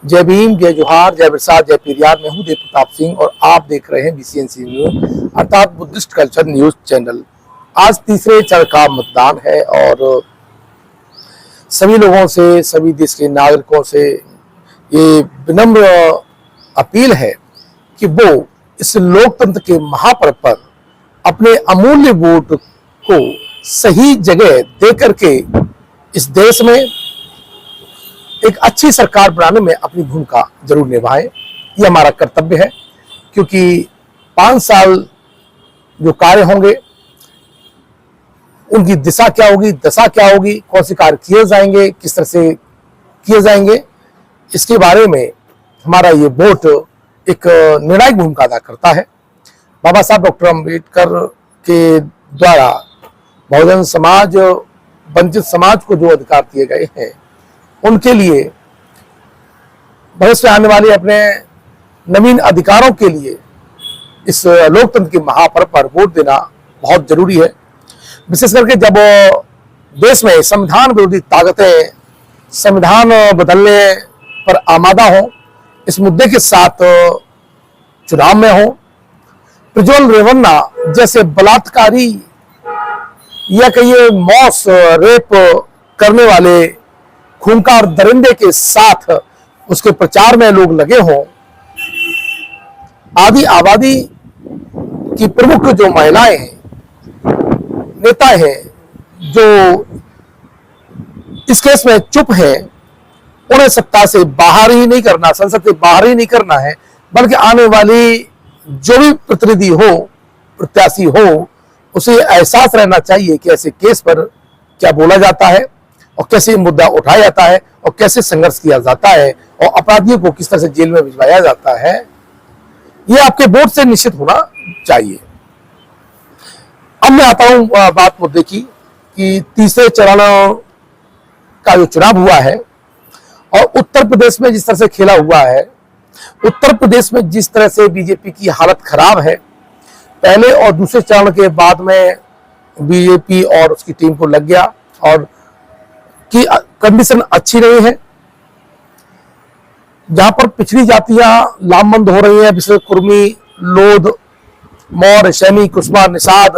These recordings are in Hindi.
जय भीम, जय जोहार, जय बिरसा, जय पेरियार। मैं हूं देव प्रताप सिंह और आप देख रहे हैं BCNC न्यूज अर्थात बुद्धिस्ट कल्चर न्यूज चैनल। आज तीसरे चरण का मतदान है और सभी लोगों से, सभी देश के नागरिकों से ये विनम्र अपील है कि वो इस लोकतंत्र के महापर्व पर अपने अमूल्य वोट को सही जगह दे करके इस देश में एक अच्छी सरकार बनाने में अपनी भूमिका जरूर निभाएं। ये हमारा कर्तव्य है, क्योंकि 5 साल जो कार्य होंगे उनकी दिशा क्या होगी, दशा क्या होगी, कौन से कार्य किए जाएंगे, किस तरह से किए जाएंगे, इसके बारे में हमारा ये वोट एक निर्णायक भूमिका अदा करता है। बाबा साहब डॉक्टर अम्बेडकर के द्वारा बहुजन समाज, वंचित समाज को जो अधिकार दिए गए हैं, उनके लिए भविष्य में आने वाले अपने नवीन अधिकारों के लिए इस लोकतंत्र के महापर्व पर वोट देना बहुत जरूरी है। विशेष करके जब देश में संविधान विरोधी ताकतें संविधान बदलने पर आमादा हो, इस मुद्दे के साथ चुनाव में हो, प्रज्वल रेवन्ना जैसे बलात्कारी या कहिए मौस रेप करने वाले खूंखार दरिंदे के साथ उसके प्रचार में लोग लगे हों, आदि आबादी की प्रमुख जो महिलाएं हैं, नेता हैं, जो इस केस में चुप हैं, उन्हें सत्ता से बाहर ही नहीं करना, संसद से बाहर ही नहीं करना है, बल्कि आने वाली जो भी प्रतिनिधि हो, प्रत्याशी हो, उसे एहसास रहना चाहिए कि ऐसे केस पर क्या बोला जाता है और कैसे मुद्दा उठाया जाता है और कैसे संघर्ष किया जाता है और अपराधियों को किस तरह से जेल में भिजवाया जाता है। ये आपके वोट से निश्चित होना चाहिए। अब मैं आता हूं बात मुद्दे की कि तीसरे चरण का जो चुनाव हुआ है और उत्तर प्रदेश में जिस तरह से खेला हुआ है, उत्तर प्रदेश में जिस तरह से बीजेपी की हालत खराब है, पहले और दूसरे चरण के बाद में बीजेपी और उसकी टीम को लग गया और की कंडीशन अच्छी नहीं है। जहां पर पिछड़ी जातियां लामबंद हो रही हैं, विशेष कुर्मी, लोध, मौर्य, सैनी, कुश्मा, निषाद,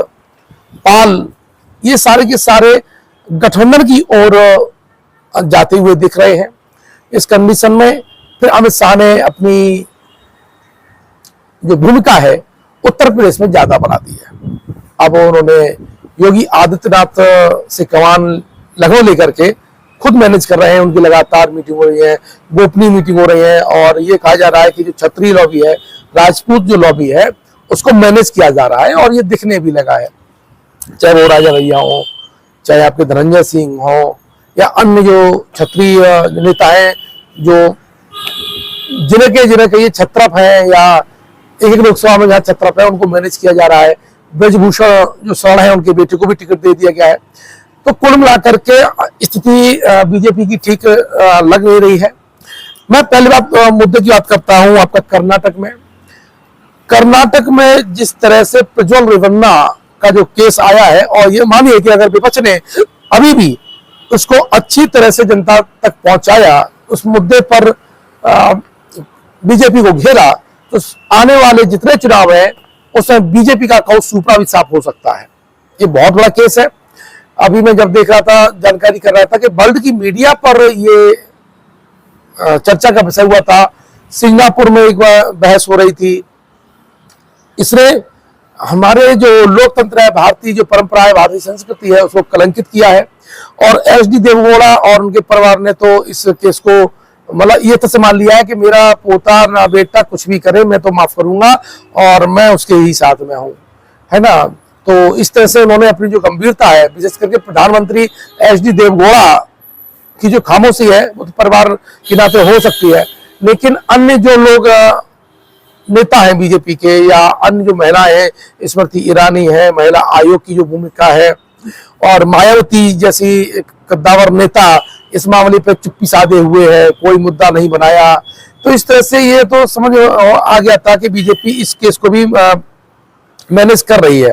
पाल, ये सारे के सारे गठबंधन की ओर जाते हुए दिख रहे हैं। इस कंडीशन में फिर अमित शाह ने अपनी जो भूमिका है उत्तर प्रदेश में ज्यादा बना दी है। अब उन्होंने योगी आदित्यनाथ से कमान लगो लेकर के खुद मैनेज कर रहे हैं। उनकी लगातार मीटिंग हो रही है, गोपनीय मीटिंग हो रही है और ये कहा जा रहा है कि जो क्षत्रिय लॉबी है, राजपूत जो लॉबी है, उसको मैनेज किया जा रहा है और ये दिखने भी लगा है। चाहे वो राजा भैया हो, चाहे आपके धनंजय सिंह हो या अन्य जो क्षत्रिय नेता हैं, जो जिन्हें के ये छत्रप है या एक लोकसभा में जहाँ छत्रप है, उनको मैनेज किया जा रहा है। ब्रजभूषण जो शरण है, उनके बेटे को भी टिकट दे दिया गया है। तो कुल मिलाकर के स्थिति बीजेपी की ठीक लग नहीं रही है। मैं पहली बात मुद्दे की बात करता हूं आपका कर्नाटक में जिस तरह से प्रज्वल रेवन्ना का जो केस आया है, और ये मानिए कि अगर विपक्ष ने अभी भी उसको अच्छी तरह से जनता तक पहुंचाया, उस मुद्दे पर बीजेपी को घेरा, तो आने वाले जितने चुनाव है उसमें बीजेपी का कौश सुपड़ा भी साफ हो सकता है। ये बहुत बड़ा केस है। अभी मैं जब देख रहा था, जानकारी कर रहा था कि वर्ल्ड की मीडिया पर ये चर्चा का विषय हुआ था। सिंगापुर में एक बार बहस हो रही थी। इसने हमारे जो लोकतंत्र है, भारतीय जो परंपरा है, भारतीय संस्कृति है, उसको कलंकित किया है। और HD देवगौड़ा और उनके परिवार ने तो इस केस को मतलब ये तो मान लिया है कि मेरा पोता ना बेटा कुछ भी करे, मैं तो माफ करूंगा और मैं उसके ही साथ में हूं, है ना। तो इस तरह से उन्होंने अपनी जो गंभीरता है, विशेष करके प्रधानमंत्री HD देवगौड़ा की जो खामोशी है, वो तो परिवार के नाते हो सकती है, लेकिन अन्य जो लोग नेता हैं बीजेपी के या अन्य जो महिलाएं हैं, स्मृति ईरानी है, महिला आयोग की जो भूमिका है, और मायावती जैसी कद्दावर नेता इस मामले पर चुप्पी साधे हुए है, कोई मुद्दा नहीं बनाया। तो इस तरह से ये तो समझ आ गया था कि बीजेपी इस केस को भी मैनेज कर रही है,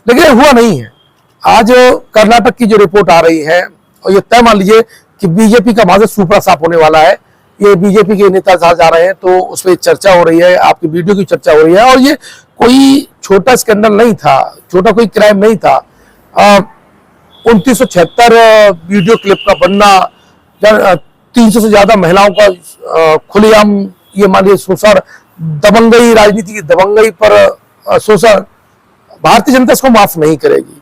लेकिन हुआ नहीं है। आज कर्नाटक की जो रिपोर्ट आ रही है, और ये तय मान लीजिए कि बीजेपी का वहां से सुपड़ा साफ होने वाला है। ये बीजेपी के नेता जा रहे हैं, तो उस पर चर्चा हो रही है, आपकी वीडियो की चर्चा हो रही है। और ये कोई छोटा स्कैंडल नहीं था, छोटा कोई क्राइम नहीं था। 2976 वीडियो क्लिप का बनना, 300 से ज्यादा महिलाओं का खुलेआम ये मानिए शोषण, दबंगई, राजनीति की दबंगई पर शोषण, भारतीय जनता इसको माफ नहीं करेगी।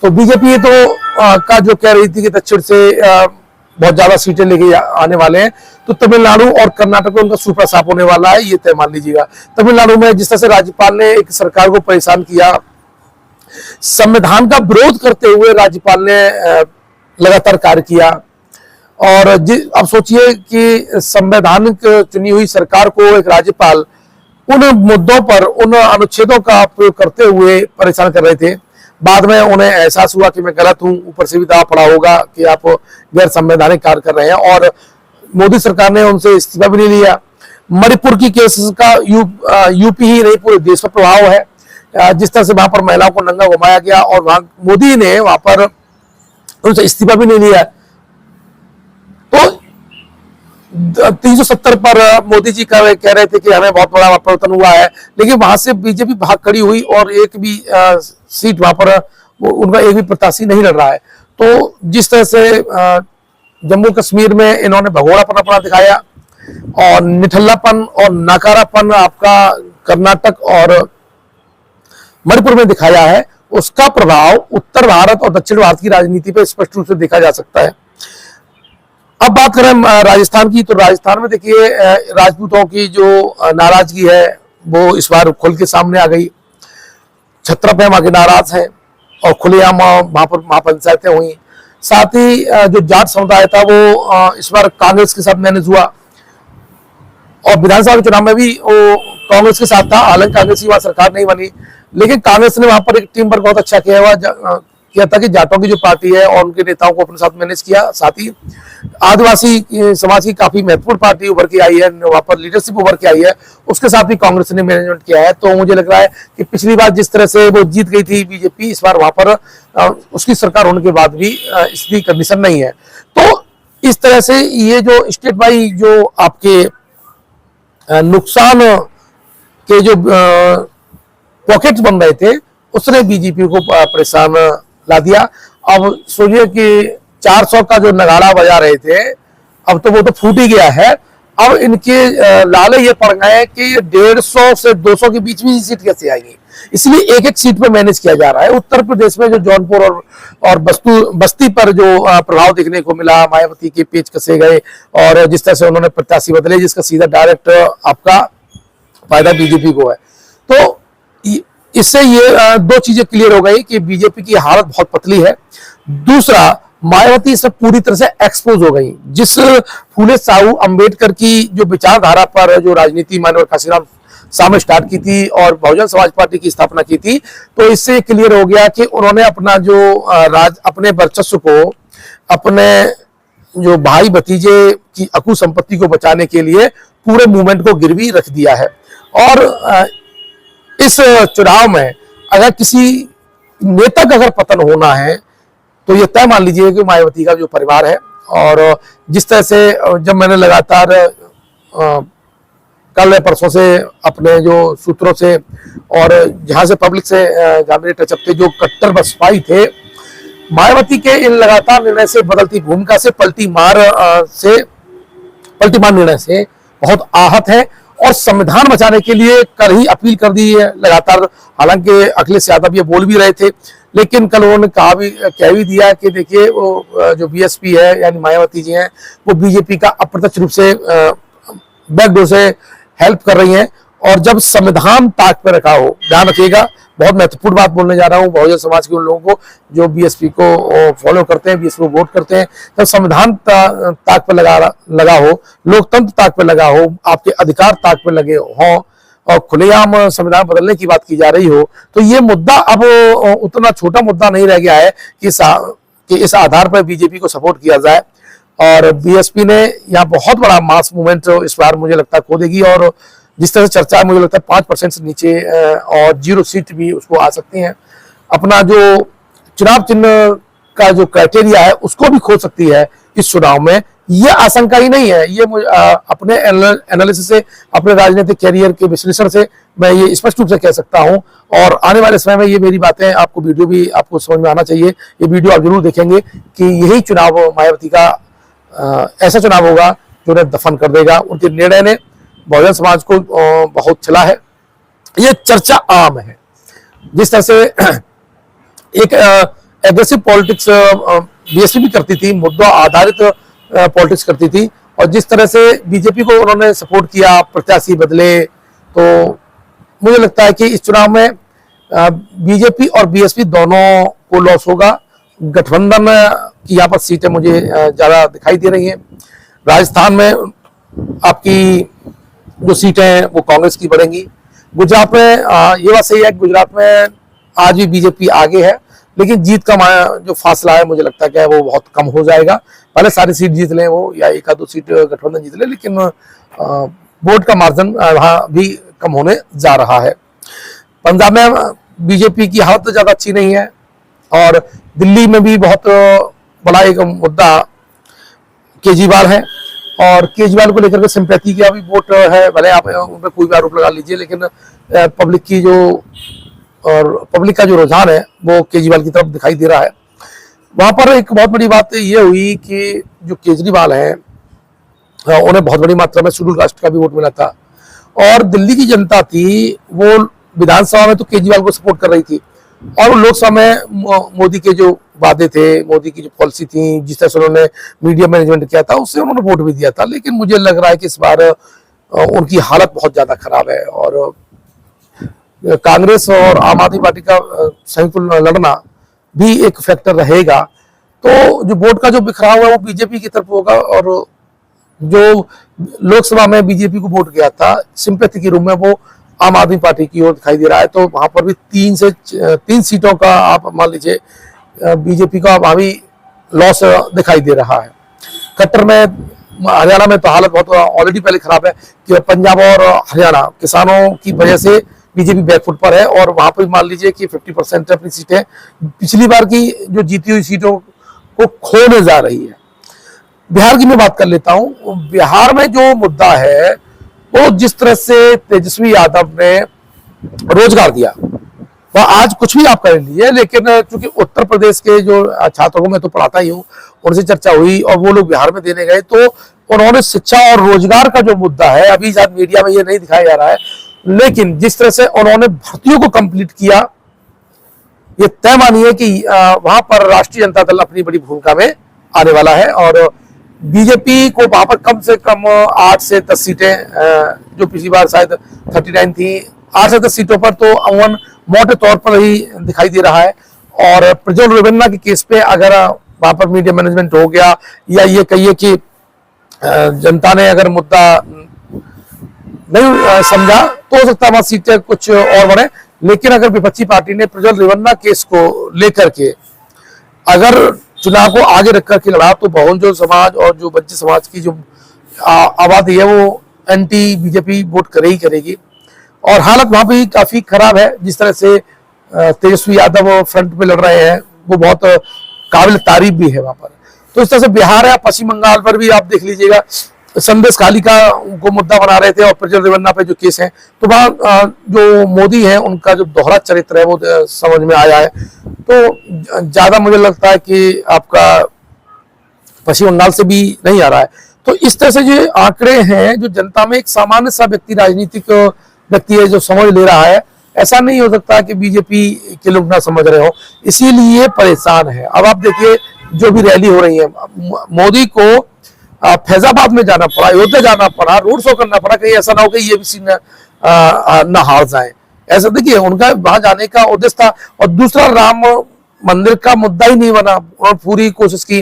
तो बीजेपी तो का जो कह रही थी कि दक्षिण से बहुत ज्यादा सीटें लेके आने वाले हैं, तो तमिलनाडु और कर्नाटक में उनका सुपड़ा साफ होने वाला है, ये तय मान लीजिएगा। तमिलनाडु में जिस तरह से राज्यपाल ने एक सरकार को परेशान किया, संविधान का विरोध करते हुए राज्यपाल ने लगातार कार्य किया। और अब सोचिए कि संवैधानिक चुनी हुई सरकार को एक राज्यपाल उन मुद्दों पर, उन अनुच्छेदों का प्रयोग करते हुए परेशान कर रहे थे। बाद में उन्हें एहसास हुआ कि मैं गलत हूं, ऊपर से भी दावा पड़ा होगा कि आप गैर संवैधानिक कार्य कर रहे हैं, और मोदी सरकार ने उनसे इस्तीफा भी नहीं लिया। मणिपुर की केस का यूपी ही नहीं पूरे देश पर प्रभाव है। जिस तरह से वहां पर महिलाओं को नंगा घुमाया गया, और वहां मोदी ने वहां पर उनसे इस्तीफा भी नहीं लिया। तो 370 पर मोदी जी कह रहे थे कि हमें बहुत बड़ा परिवर्तन हुआ है, लेकिन वहां से बीजेपी भाग खड़ी हुई और एक भी सीट वहां पर उनका एक भी प्रत्याशी नहीं लड़ रहा है। तो जिस तरह से जम्मू कश्मीर में इन्होंने भगोड़ापन अपना दिखाया और निठल्लापन और नकारापन आपका कर्नाटक और मणिपुर में दिखाया है, उसका प्रभाव उत्तर भारत और दक्षिण भारत की राजनीति पर स्पष्ट रूप से देखा जा सकता है। अब बात करें राजस्थान की, तो राजस्थान में देखिए राजपूतों की जो नाराजगी है वो इस बार खुल के सामने आ गई। छत्रप है वहां के नाराज हैं और खुलेआम वहां पर महापंचायतें हुई। साथ ही जो जाट समुदाय था वो इस बार कांग्रेस के साथ मैनेज हुआ, और विधानसभा के चुनाव में भी वो कांग्रेस के साथ था। हालांकि कांग्रेस की वहां सरकार नहीं बनी, लेकिन कांग्रेस ने वहां पर एक टीम वर्क बहुत अच्छा किया था कि जाटों की जो पार्टी है और उनके नेताओं को अपने साथ मैनेज किया। साथ ही आदिवासी समाज की काफी महत्वपूर्ण पार्टी उभर के आई है, वहां पर लीडरशिप उभर के आई है, उसके साथ भी कांग्रेस ने मैनेजमेंट किया है। तो मुझे लग रहा है कि पिछली बार जिस तरह से वो जीत गई थी बीजेपी, इस बार वहां पर उसकी सरकार होने के बाद भी इसकी कंडीशन नहीं है। तो इस तरह से ये जो स्टेट बाई जो आपके नुकसान के जो पॉकेट्स बन रहे थे, उसने बीजेपी को परेशान ला दिया। अब सोचिए कि 400 का जो नगाड़ा बजा रहे थे, अब तो वो तो फूट ही गया है। अब इनके लाले ये पड़ गए कि 150 से 200 के बीच में सीट कैसे आएंगी, इसलिए एक एक सीट पर मैनेज किया जा रहा है। उत्तर प्रदेश में जो जौनपुर और बस्ती पर जो प्रभाव देखने को मिला, मायावती के पेच कसे गए और जिस तरह से उन्होंने प्रत्याशी बदले, जिसका सीधा डायरेक्ट आपका फायदा बीजेपी को है। तो इससे ये दो चीजें क्लियर हो गई कि बीजेपी की हालत बहुत पतली है। दूसरा, मायावती इसमें पूरी तरह से एक्सपोज हो गई। जिस फूले साहू अंबेडकर की जो विचारधारा पर जो राजनीति मानव काशीराम साहब ने स्टार्ट की थी और बहुजन समाज पार्टी की स्थापना की थी, तो इससे क्लियर हो गया कि उन्होंने अपना जो अपने वर्चस्व को, अपने जो भाई भतीजे की अकू संपत्ति को बचाने के लिए पूरे मूवमेंट को गिरवी रख दिया है। और इस चुनाव में अगर किसी नेता का अगर पतन होना है तो ये तय मान लीजिए कि मायावती का जो परिवार है। और जिस तरह से जब मैंने लगातार कल परसों से अपने जो सूत्रों से और जहां से पब्लिक से जहां मेरे टचअप थे, जो कट्टर बसपाई थे, मायावती के इन लगातार निर्णय से, बदलती भूमिका से, पलटी मार निर्णय से बहुत आहत है और संविधान बचाने के लिए कर ही अपील कर दी है लगातार। हालांकि अखिलेश यादव ये बोल भी रहे थे, लेकिन कल उन्होंने कह भी दिया कि देखिए वो जो बीएसपी है यानी मायावती जी हैं, वो बीजेपी का अप्रत्यक्ष रूप से बैकडोर से हेल्प कर रही हैं। और जब संविधान ताक पर रखा हो, ध्यान रखिएगा, बहुत महत्वपूर्ण बात बोलने जा रहा हूं बहुजन समाज के उन लोगों को जो बीएसपी को फॉलो करते हैं, बीएसपी को वोट करते हैं। जब संविधान ताक पर लगा हो, लोकतंत्र ताक पर लगा हो, आपके अधिकार ताक पर लगे हों और खुलेआम संविधान बदलने की बात की जा रही हो, तो ये मुद्दा अब उतना छोटा मुद्दा नहीं रह गया है कि इस आधार पर बीजेपी को सपोर्ट किया जाए। और बीएसपी ने यहाँ बहुत बड़ा मास मूवमेंट इस बार मुझे लगता है खो देगी। और जिस तरह से चर्चा है, मुझे लगता है 5% से नीचे और 0 सीट भी उसको आ सकती हैं। अपना जो चुनाव चिन्ह का जो क्राइटेरिया है उसको भी खो सकती है इस चुनाव में, ये आशंका ही नहीं है, ये अपने एनालिसिस से, अपने राजनीतिक कैरियर के विश्लेषण से मैं ये स्पष्ट रूप से कह सकता हूं। और आने वाले समय में ये मेरी बातें, आपको वीडियो भी आपको समझ में आना चाहिए, ये वीडियो आप जरूर देखेंगे कि यही चुनाव मायावती का ऐसा चुनाव होगा जो उन्हें दफन कर देगा। उनके निर्णय ने बहुजन समाज को बहुत छिला है, ये चर्चा आम है। जिस तरह से एक एग्रेसिव पॉलिटिक्स बीएसपी भी करती थी, मुद्दा आधारित पॉलिटिक्स करती थी, और जिस तरह से बीजेपी को उन्होंने सपोर्ट किया, प्रत्याशी बदले, तो मुझे लगता है कि इस चुनाव में बीजेपी और बीएसपी दोनों को लॉस होगा। गठबंधन की यहाँ पर सीटें मुझे ज्यादा दिखाई दे रही हैं। राजस्थान में आपकी जो सीटें हैं वो कांग्रेस की बढ़ेंगी। गुजरात में ये बात सही है, गुजरात में आज भी बीजेपी आगे है, लेकिन जीत का जो फासला है मुझे लगता है कि वो बहुत कम हो जाएगा। पहले सारी सीट जीत लें वो, या एक आध दो सीट गठबंधन जीत ले, लेकिन वोट का मार्जिन वहां भी कम होने जा रहा है। पंजाब में बीजेपी की हालत ज्यादा अच्छी नहीं है, और दिल्ली में भी बहुत बड़ा एक मुद्दा केजरीवाल है, और केजरीवाल को लेकर के सिंपैथी का भी वोट है। भले आप उन पर कोई भी आरोप लगा लीजिए, लेकिन पब्लिक की जो और पब्लिक का जो रुझान है वो केजरीवाल की तरफ दिखाई दे रहा है। वहां पर एक बहुत बड़ी बात ये हुई कि जो केजरीवाल हैं उन्हें बहुत बड़ी मात्रा में शेड्यूल कास्ट का भी वोट मिला था, और दिल्ली की जनता थी वो विधानसभा में तो केजरीवाल को सपोर्ट कर रही थी, और लोकसभा में मोदी के जो वादे थे, मोदी की जो पॉलिसी थी, जिस तरह से उन्होंने मीडिया मैनेजमेंट किया था, उससे उन्होंने वोट भी दिया था। लेकिन मुझे लग रहा है कि इस बार उनकी हालत बहुत ज्यादा खराब है, और कांग्रेस और आम आदमी पार्टी का संयुक्त लड़ना भी एक फैक्टर रहेगा। तो जो वोट का जो बिखराव है वो बीजेपी की तरफ होगा, और जो लोकसभा में बीजेपी को वोट गया था सिंपैथी के रूप में, वो आम आदमी पार्टी की ओर दिखाई दे रहा है। तो वहां पर भी 3 सीटों का आप मान लीजिए बीजेपी का वहां भी लॉस दिखाई दे रहा है। खट्टर में हरियाणा में तो हालत बहुत ऑलरेडी पहले खराब है कि पंजाब और हरियाणा किसानों की वजह से बीजेपी बैकफुट पर है, और वहां पर मान लीजिए कि 50% अपनी सीटें पिछली बार की जो जीती हुई सीटों को खोने जा रही है। बिहार की मैं बात कर लेता हूं। बिहार में जो मुद्दा है वो जिस तरह से तेजस्वी यादव ने रोजगार दिया, वह आज कुछ भी आप कर लीजिए, लेकिन चूंकि उत्तर प्रदेश के जो छात्रों को मैं तो पढ़ाता ही हूँ, उनसे चर्चा हुई और वो लोग बिहार में देने गए, तो उन्होंने शिक्षा और रोजगार का जो मुद्दा है, अभी शायद मीडिया में ये नहीं दिखाया जा रहा है, लेकिन जिस तरह से उन्होंने भर्तियों को कंप्लीट किया, ये तय मानिए कि वहां पर राष्ट्रीय जनता दल अपनी बड़ी भूमिका में आने वाला है, और बीजेपी को वहां पर कम से कम 8 से 10 सीटें, जो पिछली बार शायद 39 थी, 8 से 10 सीटों पर तो अमूमन मोटे तौर पर ही दिखाई दे रहा है। और प्रज्वल रेवन्ना के केस पे अगर वहां पर मीडिया मैनेजमेंट हो गया, या ये कहिए कि जनता ने अगर मुद्दा नहीं समझा, तो हो सकता है वहां सीटें कुछ और बढ़े। लेकिन अगर विपक्षी पार्टी ने प्रज्वल रेवन्ना केस को लेकर के अगर चुनाव को आगे रख करके लड़ा, तो बहुजन समाज और जो वंचित समाज की जो आबादी है वो एंटी बीजेपी वोट करे ही करेगी, और हालत वहां भी काफी खराब है। जिस तरह से तेजस्वी यादव फ्रंट पे लड़ रहे हैं वो बहुत काबिल तारीफ भी है वहां पर। तो इस तरह से बिहार है, पश्चिम बंगाल पर भी आप देख लीजिएगा, संदेश खाली का को मुद्दा बना रहे थे, और प्रज्वल रेवन्ना पे जो केस है, तो वहां जो मोदी है उनका जो दोहरा चरित्र है वो समझ में आया है। तो ज्यादा मुझे लगता है कि आपका पश्चिम बंगाल से भी नहीं आ रहा है। तो इस तरह से जो आंकड़े हैं, जो जनता में एक सामान्य सा व्यक्ति, राजनीतिक व्यक्ति है जो समझ ले रहा है, ऐसा नहीं हो सकता कि बीजेपी के लोग ना समझ रहे हो, इसीलिए परेशान है। अब आप देखिए जो भी रैली हो रही है, मोदी को फैजाबाद में जाना पड़ा, अयोध्या जाना पड़ा, रोड शो करना पड़ा, कहीं ऐसा ना हो कि ये भी सीन ना हार जाए। ऐसा देखिए उनका वहां जाने का उद्देश्य था, और दूसरा राम मंदिर का मुद्दा ही नहीं बना, और पूरी कोशिश की,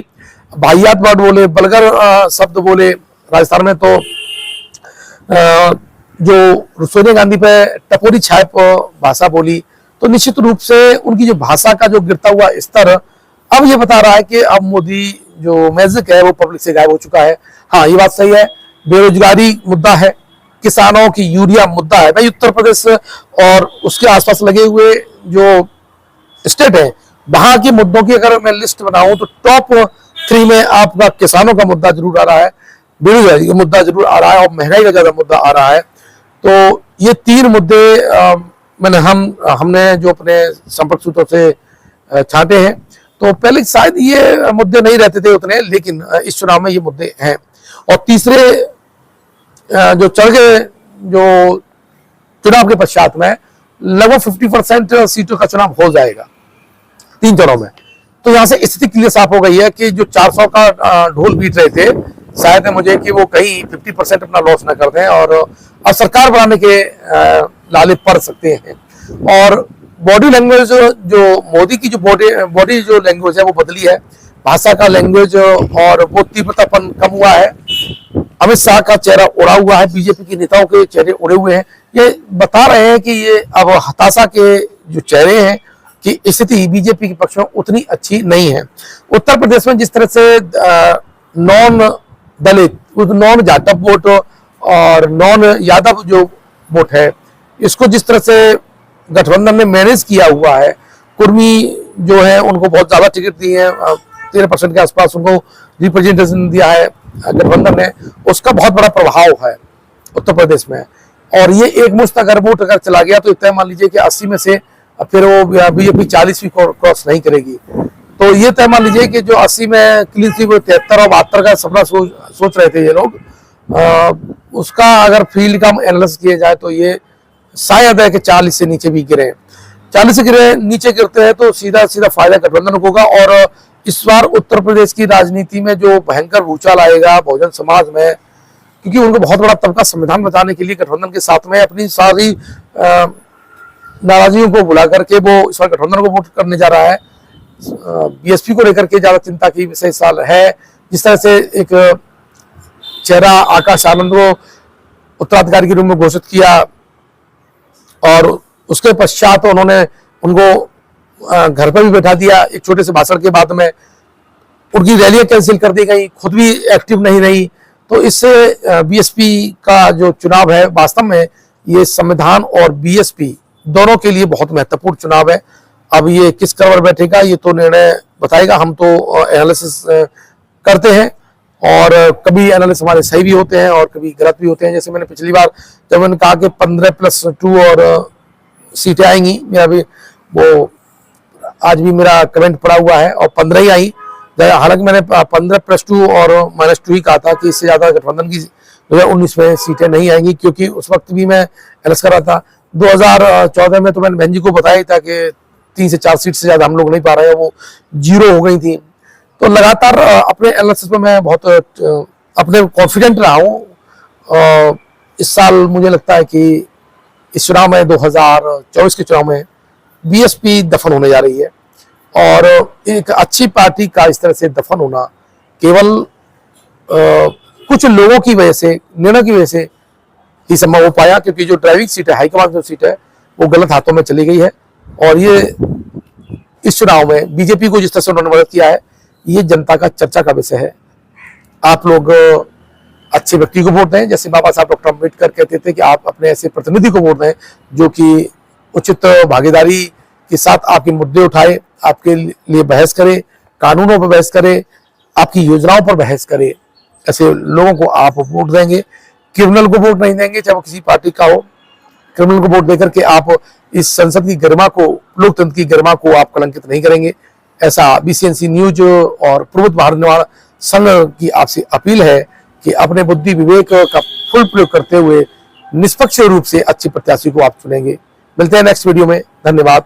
वाहियात वर्ड बोले, बलगर शब्द बोले। राजस्थान में तो जो सोनिया गांधी पे टपोरी छाप भाषा बोली, तो निश्चित रूप से उनकी जो भाषा का जो गिरता हुआ स्तर अब ये बता रहा है कि अब मोदी जो मैजिक है वो पब्लिक से गायब हो चुका है। हाँ, ये बात सही है, बेरोजगारी मुद्दा है, किसानों की यूरिया मुद्दा है। भाई उत्तर प्रदेश और उसके आसपास लगे हुए जो स्टेट है, वहां के मुद्दों की अगर मैं लिस्ट बनाऊं तो टॉप 3 में आपका किसानों का मुद्दा जरूर आ रहा है, बेरोजगारी का मुद्दा जरूर आ रहा है और महंगाई का ज्यादा मुद्दा आ रहा है। तो ये 3 मुद्दे हमने जो अपने संपर्क सूत्रों से छांटे हैं। तो पहले शायद ये मुद्दे नहीं रहते थे उतने, लेकिन इस चुनाव में ये मुद्दे हैं। और तीसरे जो चढ़ गए जो चुनाव के पश्चात में लगभग 50% सीटों का चुनाव हो जाएगा 3 चरणों में। तो यहां से स्थिति क्लियर साफ हो गई है कि जो 400 का ढोल पीट रहे थे, शायद है मुझे कि वो कहीं 50% अपना लॉस न कर दें और अब सरकार बनाने के लाले पड़ सकते हैं। और बॉडी लैंग्वेज जो मोदी की जो बॉडी जो लैंग्वेज है वो बदली है, भाषा का लैंग्वेज और वो तीव्रतापन कम हुआ है। अमित शाह का चेहरा उड़ा हुआ है, बीजेपी के नेताओं के चेहरे उड़े हुए हैं। ये बता रहे हैं कि ये अब हताशा के जो चेहरे हैं कि स्थिति बीजेपी के पक्ष में उतनी अच्छी नहीं है। उत्तर प्रदेश में जिस तरह से नॉन दलित, नॉन जाटव वोट और नॉन यादव जो वोट है, इसको जिस तरह से गठबंधन ने मैनेज किया हुआ है, कुर्मी जो है उनको बहुत ज्यादा टिकट दिए हैं, 13% के आसपास उनको रिप्रेजेंटेशन दिया है गठबंधन ने, उसका बहुत बड़ा प्रभाव है उत्तर प्रदेश में। और ये एक मुश्त अगर वोट अगर चला गया तो तय मान लीजिए कि 80 में से फिर वो बीजेपी 40 भी क्रॉस नहीं करेगी। तो ये तय मान लीजिए कि जो 80 में क्लीन स्वीप 73 और 72 का सपना सोच रहे थे ये लोग, उसका अगर फील्ड का एनालिसिस किया जाए तो ये शायद है कि 40 से नीचे भी गिरे। 40 से नीचे गिरते हैं तो सीधा सीधा फायदा गठबंधन को होगा। और इस बार उत्तर प्रदेश की राजनीति में जो भयंकर भूचाल आएगा बहुजन समाज में, क्योंकि उनको बहुत बड़ा तबका संविधान बचाने के लिए गठबंधन के साथ में अपनी सारी नाराजगियों को बुला करके वो इस बार गठबंधन को वोट करने जा रहा है। बीएसपी को लेकर के ज्यादा चिंता की विषय साल है। जिस तरह से एक चेहरा आकाश आनंद को उत्तराधिकारी के रूप में घोषित किया और उसके पश्चात उन्होंने उनको घर पर भी बैठा दिया एक छोटे से भाषण के बाद में, उनकी रैलियां कैंसिल कर दी गई, खुद भी एक्टिव नहीं रही। तो इससे बीएसपी का जो चुनाव है वास्तव में ये संविधान और बीएसपी दोनों के लिए बहुत महत्वपूर्ण चुनाव है। अब ये किस कवर बैठेगा ये तो निर्णय बताएगा। हम तो एनालिसिस करते हैं और कभी एनालिसिस हमारे सही भी होते हैं और कभी गलत भी होते हैं। जैसे मैंने पिछली बार जब मैंने कहा कि 15+2 और सीटें आएंगी, मेरा भी वो आज भी मेरा कमेंट पड़ा हुआ है और 15 ही आई। हालांकि मैंने 15+2 और -2 ही कहा था कि इससे ज्यादा गठबंधन की 2019 में सीटें नहीं आएंगी, क्योंकि उस वक्त भी मैं एनालिसिस कर रहा था। 2014 में तो मैंने बहन जी को बताया था कि 3 से 4 सीट से ज्यादा हम लोग नहीं पा रहे हैं, वो 0 हो गई थी। तो लगातार अपने एनालिसिस में मैं बहुत अपने कॉन्फिडेंट रहा हूँ। इस साल मुझे लगता है कि इस चुनाव में 2024 के चुनाव में बीएसपी दफन होने जा रही है। और एक अच्छी पार्टी का इस तरह से दफन होना केवल कुछ लोगों की वजह से, निर्णय की वजह से ही संभव हो पाया, क्योंकि जो ड्राइविंग सीट है, हाईकमान जो सीट है, वो गलत हाथों में चली गई है। और ये इस चुनाव में बीजेपी को जिस तरह से उन्होंने मदद किया है, ये जनता का चर्चा का विषय है। आप लोग अच्छे व्यक्ति को वोट दें, जैसे बाबा साहब डॉक्टर अम्बेडकर कहते थे कि आप अपने ऐसे प्रतिनिधि को वोट दें जो कि उचित भागीदारी के साथ आपके मुद्दे उठाए, आपके लिए बहस करे, कानूनों पर बहस करे, आपकी योजनाओं पर बहस करे। ऐसे लोगों को आप वोट देंगे। क्रिमिनल को वोट नहीं देंगे, चाहे वो किसी पार्टी का हो। क्रिमिनल को वोट देकर के आप इस संसद की गरिमा को, लोकतंत्र की गरिमा को आप कलंकित नहीं करेंगे। ऐसा बीसीएनसी न्यूज और प्रबुद्ध भारत निर्माण संघ की आपसे अपील है कि अपने बुद्धि विवेक का फुल प्रयोग करते हुए निष्पक्ष रूप से अच्छे प्रत्याशी को आप चुनेंगे। मिलते हैं नेक्स्ट वीडियो में। धन्यवाद।